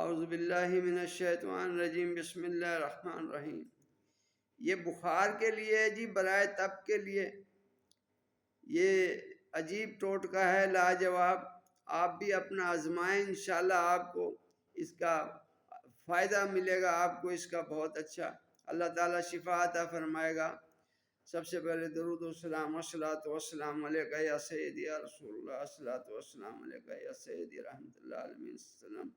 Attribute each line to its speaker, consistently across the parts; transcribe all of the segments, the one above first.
Speaker 1: اعوذ باللہ من الشیطان الرجیم، بسم اللہ الرحمن الرحیم۔ یہ بخار کے لیے ہے جی، برائے تب کے لیے۔ یہ عجیب ٹوٹکا ہے، لاجواب۔ آپ بھی اپنا آزمائیں، انشاءاللہ آپ کو اس کا فائدہ ملے گا، آپ کو اس کا بہت اچھا۔ اللہ تعالیٰ شفا عطا فرمائے گا۔ سب سے پہلے درود و سلام، والصلاۃ والسلام علیکہ یا سیدی یا رسول اللہ، الصلاۃ والسلام علیکہ یا سیدی رحمۃ اللہ علیہ وسلم۔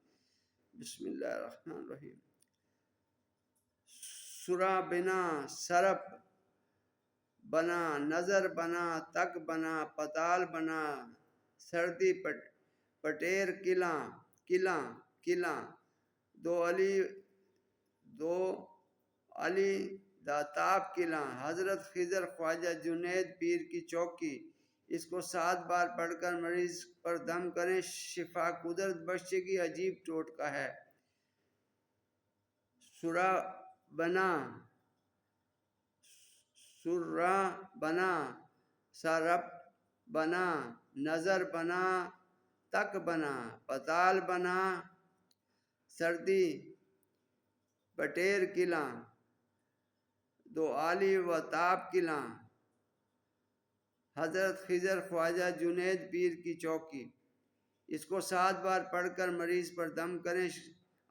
Speaker 1: بسم اللہ الرحمن الرحیم۔ سرا بنا، سرپ بنا، نظر بنا، تک بنا، پتال بنا، سردی پٹیر قلعہ، قلعہ قلعہ، دو علی داتاب قلعہ، حضرت خضر خواجہ جنید پیر کی چوکی۔ اس کو 7 بار پڑھ کر مریض پر دم کریں، شفا قدرت بخشے گی۔ عجیب ٹوٹکا ہے۔ سرا بنا، سرا بنا، سرپ بنا، نظر بنا، تک بنا، پتال بنا، سردی پٹیر قلعہ، دو علی و تاب قلعہ، حضرت خضر خواجہ جنید پیر کی چوکی۔ اس کو 7 بار پڑھ کر مریض پر دم کریں،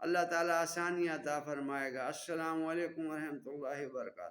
Speaker 1: اللہ تعالیٰ آسانی عطا فرمائے گا۔ السلام علیکم ورحمۃ اللہ وبرکاتہ۔